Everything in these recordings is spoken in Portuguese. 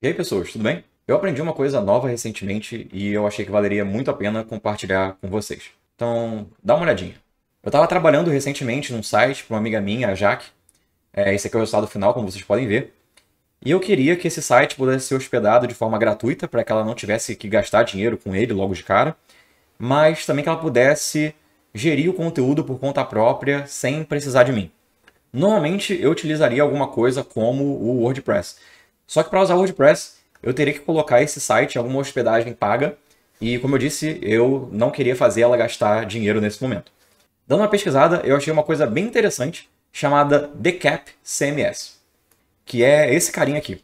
E aí, pessoas, tudo bem? Eu aprendi uma coisa nova recentemente e eu achei que valeria muito a pena compartilhar com vocês. Então, dá uma olhadinha. Eu estava trabalhando recentemente num site para uma amiga minha, a Jaque. Esse aqui é o resultado final, como vocês podem ver. E eu queria que esse site pudesse ser hospedado de forma gratuita, para que ela não tivesse que gastar dinheiro com ele logo de cara, mas também que ela pudesse gerir o conteúdo por conta própria sem precisar de mim. Normalmente eu utilizaria alguma coisa como o WordPress. Só que para usar o WordPress, eu teria que colocar esse site em alguma hospedagem paga. E como eu disse, eu não queria fazer ela gastar dinheiro nesse momento. Dando uma pesquisada, eu achei uma coisa bem interessante chamada Decap CMS, que é esse carinha aqui.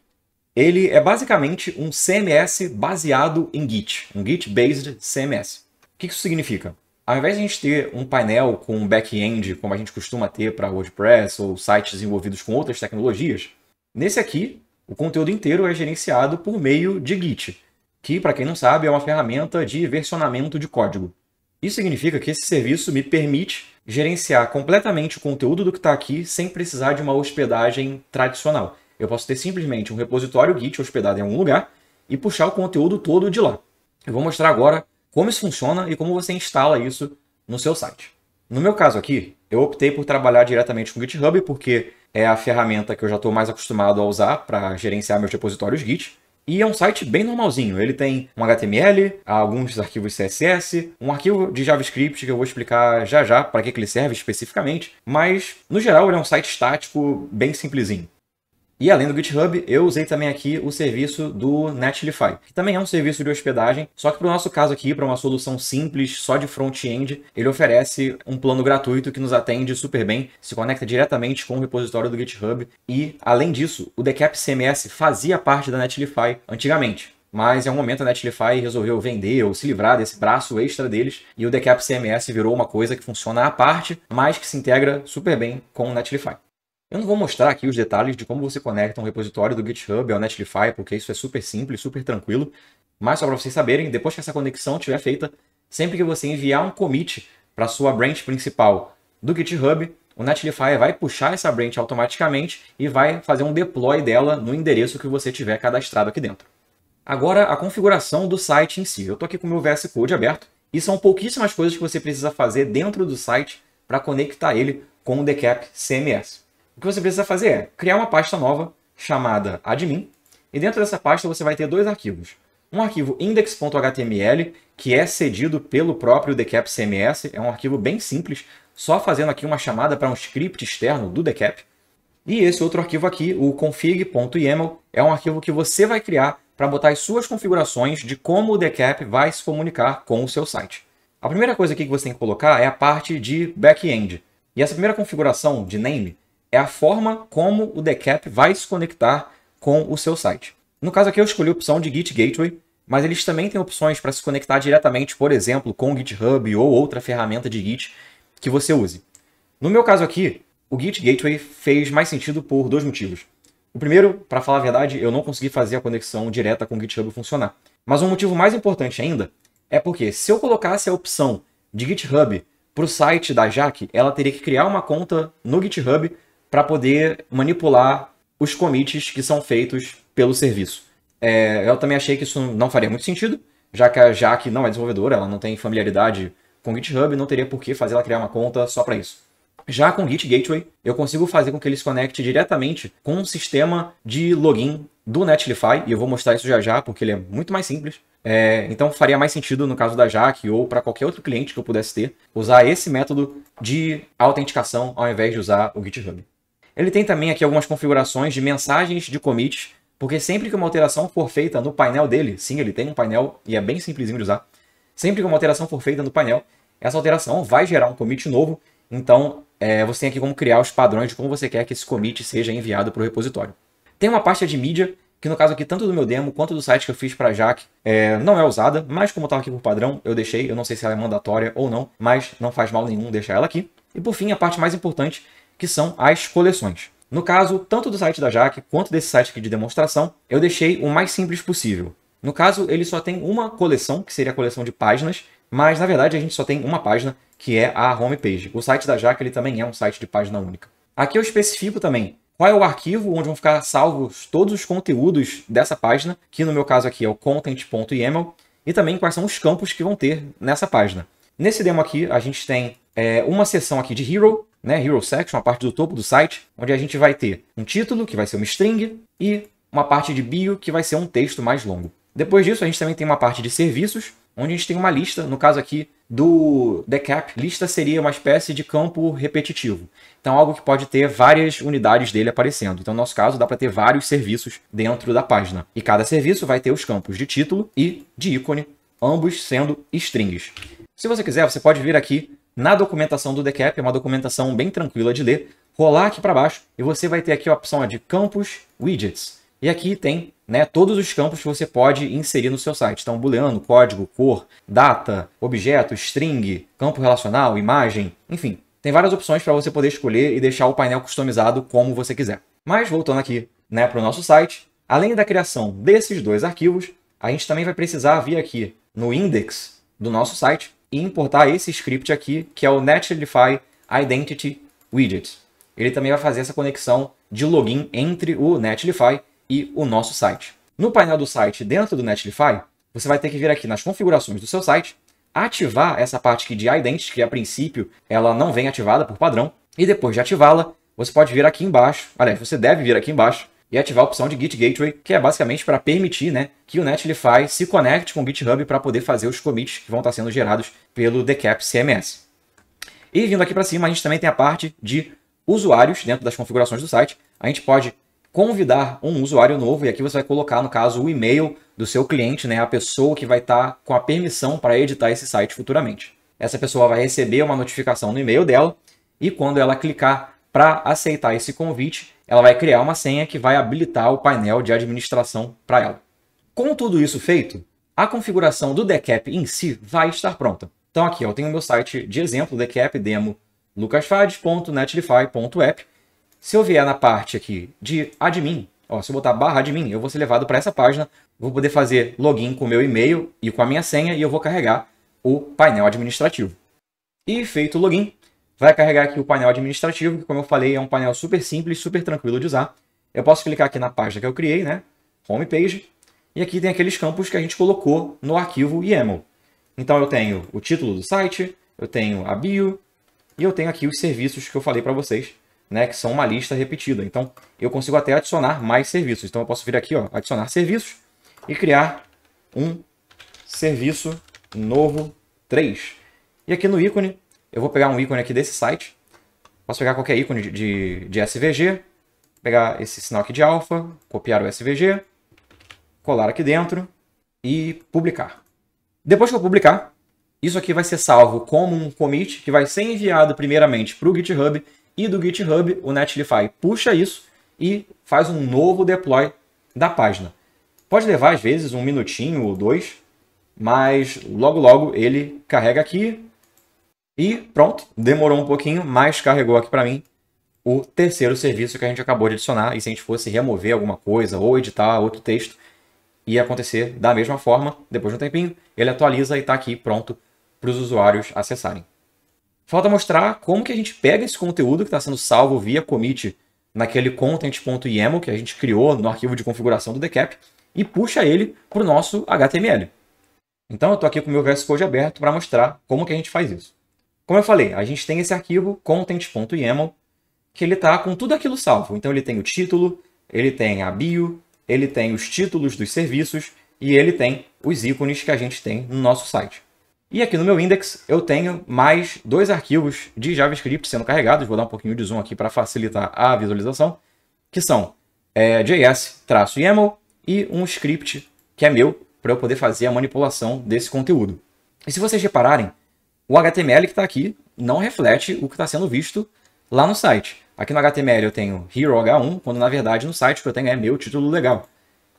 Ele é basicamente um CMS baseado em Git, um Git-based CMS. O que isso significa? Ao invés de a gente ter um painel com um back-end, como a gente costuma ter para WordPress ou sites desenvolvidos com outras tecnologias, nesse aqui, o conteúdo inteiro é gerenciado por meio de Git, que, para quem não sabe, é uma ferramenta de versionamento de código. Isso significa que esse serviço me permite gerenciar completamente o conteúdo do que está aqui sem precisar de uma hospedagem tradicional. Eu posso ter simplesmente um repositório Git hospedado em algum lugar e puxar o conteúdo todo de lá. Eu vou mostrar agora como isso funciona e como você instala isso no seu site. No meu caso aqui, eu optei por trabalhar diretamente com o GitHub, porque é a ferramenta que eu já estou mais acostumado a usar para gerenciar meus repositórios Git. E é um site bem normalzinho. Ele tem um HTML, alguns arquivos CSS, um arquivo de JavaScript que eu vou explicar já já para que ele serve especificamente. Mas, no geral, ele é um site estático bem simplesinho. E além do GitHub, eu usei também aqui o serviço do Netlify, que também é um serviço de hospedagem, só que para o nosso caso aqui, para uma solução simples, só de front-end, ele oferece um plano gratuito que nos atende super bem, se conecta diretamente com o repositório do GitHub e, além disso, o Decap CMS fazia parte da Netlify antigamente. Mas em algum momento a Netlify resolveu vender ou se livrar desse braço extra deles e o Decap CMS virou uma coisa que funciona à parte, mas que se integra super bem com o Netlify. Eu não vou mostrar aqui os detalhes de como você conecta um repositório do GitHub ao Netlify, porque isso é super simples, super tranquilo. Mas só para vocês saberem, depois que essa conexão estiver feita, sempre que você enviar um commit para a sua branch principal do GitHub, o Netlify vai puxar essa branch automaticamente e vai fazer um deploy dela no endereço que você tiver cadastrado aqui dentro. Agora, a configuração do site em si. Eu estou aqui com o meu VS Code aberto e são pouquíssimas coisas que você precisa fazer dentro do site para conectar ele com o Decap CMS. O que você precisa fazer é criar uma pasta nova chamada admin, e dentro dessa pasta você vai ter dois arquivos. Um arquivo index.html, que é cedido pelo próprio Decap CMS, é um arquivo bem simples, só fazendo aqui uma chamada para um script externo do Decap. E esse outro arquivo aqui, o config.yaml, é um arquivo que você vai criar para botar as suas configurações de como o Decap vai se comunicar com o seu site. A primeira coisa aqui que você tem que colocar é a parte de back-end. E essa primeira configuração de name é a forma como o Decap vai se conectar com o seu site. No caso aqui eu escolhi a opção de Git Gateway, mas eles também têm opções para se conectar diretamente, por exemplo, com o GitHub ou outra ferramenta de Git que você use. No meu caso aqui, o Git Gateway fez mais sentido por dois motivos. O primeiro, para falar a verdade, eu não consegui fazer a conexão direta com o GitHub funcionar. Mas um motivo mais importante ainda é porque se eu colocasse a opção de GitHub para o site da Jaque, ela teria que criar uma conta no GitHub para poder manipular os commits que são feitos pelo serviço. Eu também achei que isso não faria muito sentido, já que a Jaque não é desenvolvedora, ela não tem familiaridade com o GitHub, não teria por que fazer ela criar uma conta só para isso. Já com o Git Gateway, eu consigo fazer com que ele se conecte diretamente com um sistema de login do Netlify, e eu vou mostrar isso já já, porque ele é muito mais simples. Então faria mais sentido no caso da Jaque ou para qualquer outro cliente que eu pudesse ter, usar esse método de autenticação ao invés de usar o GitHub. Ele tem também aqui algumas configurações de mensagens de commits, porque sempre que uma alteração for feita no painel dele, sim, ele tem um painel e é bem simplesinho de usar, sempre que uma alteração for feita no painel, essa alteração vai gerar um commit novo, então você tem aqui como criar os padrões de como você quer que esse commit seja enviado para o repositório. Tem uma pasta de mídia, que no caso aqui, tanto do meu demo quanto do site que eu fiz para a Jaque, não é usada, mas como estava aqui por padrão, eu deixei, eu não sei se ela é mandatória ou não, mas não faz mal nenhum deixar ela aqui. E por fim, a parte mais importante, que são as coleções. No caso, tanto do site da Jaque quanto desse site aqui de demonstração, eu deixei o mais simples possível. No caso, ele só tem uma coleção, que seria a coleção de páginas, mas na verdade a gente só tem uma página, que é a homepage. O site da Jaque ele também é um site de página única. Aqui eu especifico também qual é o arquivo onde vão ficar salvos todos os conteúdos dessa página, que no meu caso aqui é o content.yaml, e também quais são os campos que vão ter nessa página. Nesse demo aqui, a gente tem uma seção aqui de Hero, né, Hero Section, a parte do topo do site, onde a gente vai ter um título, que vai ser uma string, e uma parte de bio, que vai ser um texto mais longo. Depois disso, a gente também tem uma parte de serviços, onde a gente tem uma lista, no caso aqui do decap, lista seria uma espécie de campo repetitivo. Então, algo que pode ter várias unidades dele aparecendo. Então, no nosso caso, dá para ter vários serviços dentro da página. E cada serviço vai ter os campos de título e de ícone, ambos sendo strings. Se você quiser, você pode vir aqui na documentação do decap, é uma documentação bem tranquila de ler, rolar aqui para baixo e você vai ter aqui a opção de campos widgets. E aqui tem, né, todos os campos que você pode inserir no seu site. Então, booleano, código, cor, data, objeto, string, campo relacional, imagem, enfim. Tem várias opções para você poder escolher e deixar o painel customizado como você quiser. Mas, voltando aqui, né, para o nosso site, além da criação desses dois arquivos, a gente também vai precisar vir aqui no index do nosso site e importar esse script aqui, que é o Netlify Identity Widget. Ele também vai fazer essa conexão de login entre o Netlify e o nosso site. No painel do site, dentro do Netlify, você vai ter que vir aqui nas configurações do seu site, ativar essa parte aqui de Identity, que a princípio ela não vem ativada por padrão, e depois de ativá-la, você pode vir aqui embaixo, aliás, você deve vir aqui embaixo, e ativar a opção de Git Gateway, que é basicamente para permitir, né, que o Netlify se conecte com o GitHub para poder fazer os commits que vão estar sendo gerados pelo Decap CMS. E vindo aqui para cima, a gente também tem a parte de usuários dentro das configurações do site. A gente pode convidar um usuário novo, e aqui você vai colocar, no caso, o e-mail do seu cliente, né, a pessoa que vai estar com a permissão para editar esse site futuramente. Essa pessoa vai receber uma notificação no e-mail dela, e quando ela clicar para aceitar esse convite, ela vai criar uma senha que vai habilitar o painel de administração para ela. Com tudo isso feito, a configuração do Decap em si vai estar pronta. Então aqui eu tenho o meu site de exemplo, Decap demo lucasfades.netlify.app. Se eu vier na parte aqui de admin, se eu botar /admin, eu vou ser levado para essa página, vou poder fazer login com o meu e-mail e com a minha senha e eu vou carregar o painel administrativo. E feito o login, vai carregar aqui o painel administrativo, que, como eu falei, é um painel super simples, super tranquilo de usar. Eu posso clicar aqui na página que eu criei, né? Homepage. E aqui tem aqueles campos que a gente colocou no arquivo YAML. Então eu tenho o título do site, eu tenho a bio, e eu tenho aqui os serviços que eu falei para vocês, né? Que são uma lista repetida. Então eu consigo até adicionar mais serviços. Então eu posso vir aqui, adicionar serviços, e criar um serviço novo 3. E aqui no ícone, eu vou pegar um ícone aqui desse site. Posso pegar qualquer ícone de SVG. Pegar esse sinal aqui de alfa. Copiar o SVG. Colar aqui dentro. E publicar. Depois que eu publicar, isso aqui vai ser salvo como um commit que vai ser enviado primeiramente para o GitHub. E do GitHub, o Netlify puxa isso e faz um novo deploy da página. Pode levar, às vezes, 1 minutinho ou 2. Mas logo ele carrega aqui. E pronto, demorou um pouquinho, mas carregou aqui para mim o terceiro serviço que a gente acabou de adicionar. E se a gente fosse remover alguma coisa ou editar outro texto, ia acontecer da mesma forma. Depois de um tempinho, ele atualiza e está aqui pronto para os usuários acessarem. Falta mostrar como que a gente pega esse conteúdo que está sendo salvo via commit naquele content.yaml que a gente criou no arquivo de configuração do Decap e puxa ele para o nosso HTML. Então eu estou aqui com o meu VS Code aberto para mostrar como que a gente faz isso. Como eu falei, a gente tem esse arquivo content.yaml, que ele está com tudo aquilo salvo. Então ele tem o título, ele tem a bio, ele tem os títulos dos serviços e ele tem os ícones que a gente tem no nosso site. E aqui no meu index eu tenho mais 2 arquivos de JavaScript sendo carregados. Vou dar um pouquinho de zoom aqui para facilitar a visualização, que são js-yaml e um script que é meu para eu poder fazer a manipulação desse conteúdo. E se vocês repararem, o HTML que está aqui não reflete o que está sendo visto lá no site. Aqui no HTML eu tenho Hero H1, quando na verdade no site o que eu tenho é meu título legal.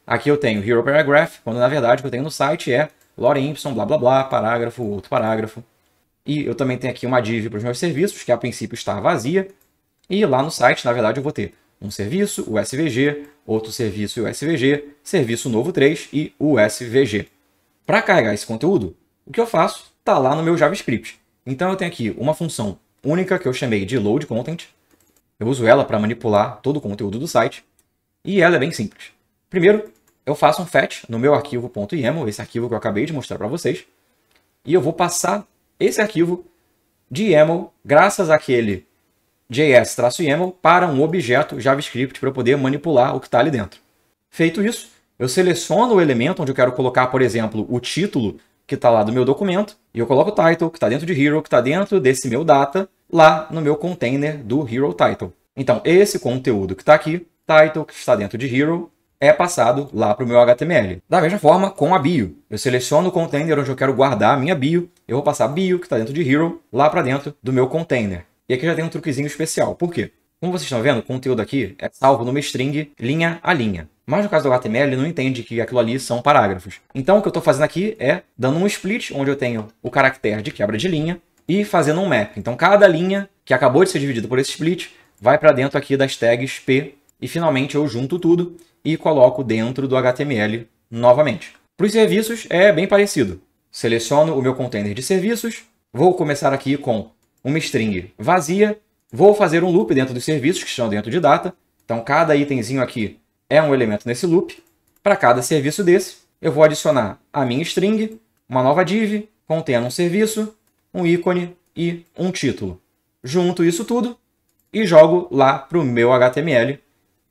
Aqui eu tenho Hero Paragraph, quando na verdade o que eu tenho no site é lorem y, blá blá blá, parágrafo, outro parágrafo. E eu também tenho aqui uma div para os meus serviços, que a princípio está vazia. E lá no site, na verdade, eu vou ter um serviço, o SVG, outro serviço, o SVG, serviço novo 3 e o SVG. Para carregar esse conteúdo, o que eu faço está lá no meu JavaScript. Então eu tenho aqui uma função única que eu chamei de load content. Eu uso ela para manipular todo o conteúdo do site e ela é bem simples. Primeiro, eu faço um fetch no meu arquivo .yaml, esse arquivo que eu acabei de mostrar para vocês, e eu vou passar esse arquivo de YAML, graças àquele JS-YAML, para um objeto JavaScript para eu poder manipular o que está ali dentro. Feito isso, eu seleciono o elemento onde eu quero colocar, por exemplo, o título que está lá do meu documento, e eu coloco o title, que está dentro de Hero, que está dentro desse meu data, lá no meu container do Hero Title. Então, esse conteúdo que está aqui, title, que está dentro de Hero, é passado lá para o meu HTML. Da mesma forma, com a bio. Eu seleciono o container onde eu quero guardar a minha bio, eu vou passar a bio, que está dentro de Hero, lá para dentro do meu container. E aqui já tem um truquezinho especial. Por quê? Como vocês estão vendo, o conteúdo aqui é salvo numa string linha a linha. Mas no caso do HTML, ele não entende que aquilo ali são parágrafos. Então o que eu estou fazendo aqui é dando um split, onde eu tenho o caractere de quebra de linha, e fazendo um map. Então cada linha que acabou de ser dividida por esse split vai para dentro aqui das tags P, e finalmente eu junto tudo e coloco dentro do HTML novamente. Para os serviços é bem parecido. Seleciono o meu container de serviços, vou começar aqui com uma string vazia, vou fazer um loop dentro dos serviços que estão dentro de data. Então cada itemzinho aqui é um elemento nesse loop. Para cada serviço desse, eu vou adicionar a minha string, uma nova div, contendo um serviço, um ícone e um título. Junto isso tudo e jogo lá para o meu HTML.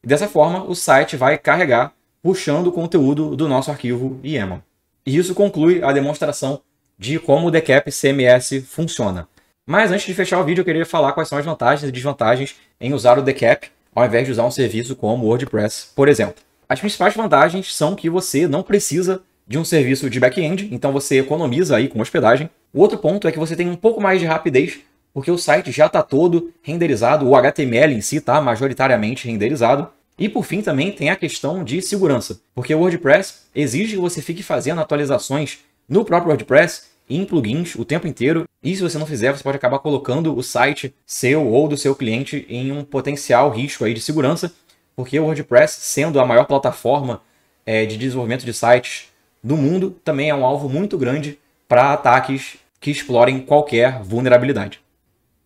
E dessa forma, o site vai carregar, puxando o conteúdo do nosso arquivo YAML. E isso conclui a demonstração de como o Decap CMS funciona. Mas antes de fechar o vídeo, eu queria falar quais são as vantagens e desvantagens em usar o Decap, ao invés de usar um serviço como o WordPress, por exemplo. As principais vantagens são que você não precisa de um serviço de back-end, então você economiza aí com hospedagem. O outro ponto é que você tem um pouco mais de rapidez, porque o site já está todo renderizado, o HTML em si está majoritariamente renderizado. E por fim também tem a questão de segurança, porque o WordPress exige que você fique fazendo atualizações no próprio WordPress e em plugins o tempo inteiro. E se você não fizer, você pode acabar colocando o site seu ou do seu cliente em um potencial risco aí de segurança, porque o WordPress, sendo a maior plataforma de desenvolvimento de sites do mundo, também é um alvo muito grande para ataques que explorem qualquer vulnerabilidade.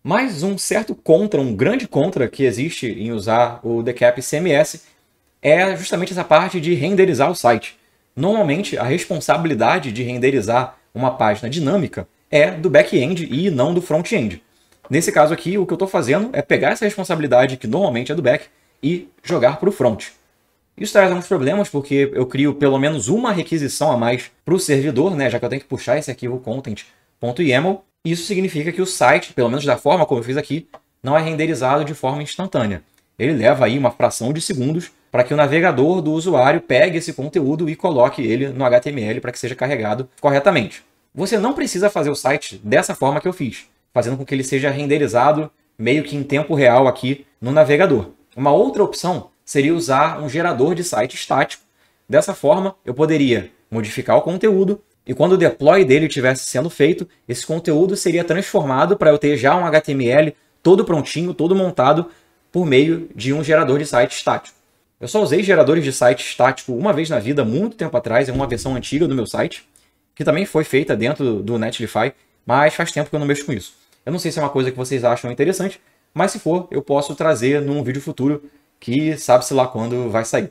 Mas um certo contra, um grande contra que existe em usar o Decap CMS é justamente essa parte de renderizar o site. Normalmente, a responsabilidade de renderizar uma página dinâmica é do back-end e não do front-end. Nesse caso aqui, o que eu estou fazendo é pegar essa responsabilidade, que normalmente é do back, e jogar para o front. Isso traz alguns problemas, porque eu crio pelo menos uma requisição a mais para o servidor, né, já que eu tenho que puxar esse arquivo content.yaml. Isso significa que o site, pelo menos da forma como eu fiz aqui, não é renderizado de forma instantânea. Ele leva aí uma fração de segundos para que o navegador do usuário pegue esse conteúdo e coloque ele no HTML para que seja carregado corretamente. Você não precisa fazer o site dessa forma que eu fiz, fazendo com que ele seja renderizado meio que em tempo real aqui no navegador. Uma outra opção seria usar um gerador de site estático. Dessa forma, eu poderia modificar o conteúdo e quando o deploy dele estivesse sendo feito, esse conteúdo seria transformado para eu ter já um HTML todo prontinho, todo montado por meio de um gerador de site estático. Eu só usei geradores de site estático uma vez na vida, muito tempo atrás, em uma versão antiga do meu site, que também foi feita dentro do Netlify, mas faz tempo que eu não mexo com isso. Eu não sei se é uma coisa que vocês acham interessante, mas se for, eu posso trazer num vídeo futuro que sabe-se lá quando vai sair.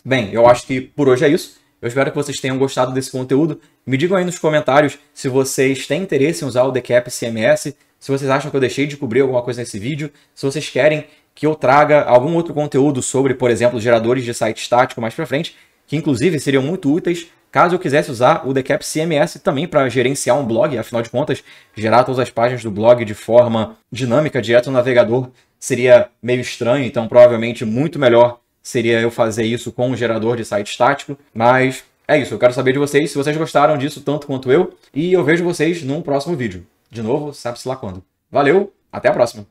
Bem, eu acho que por hoje é isso. Eu espero que vocês tenham gostado desse conteúdo. Me digam aí nos comentários se vocês têm interesse em usar o Decap CMS, se vocês acham que eu deixei de cobrir alguma coisa nesse vídeo, se vocês querem que eu traga algum outro conteúdo sobre, por exemplo, geradores de site estático mais pra frente, que inclusive seriam muito úteis caso eu quisesse usar o Decap CMS também para gerenciar um blog. Afinal de contas, gerar todas as páginas do blog de forma dinâmica, direto no navegador, seria meio estranho, então provavelmente muito melhor seria eu fazer isso com um gerador de site estático. Mas é isso, eu quero saber de vocês se vocês gostaram disso tanto quanto eu, e eu vejo vocês num próximo vídeo. De novo, sabe-se lá quando. Valeu, até a próxima!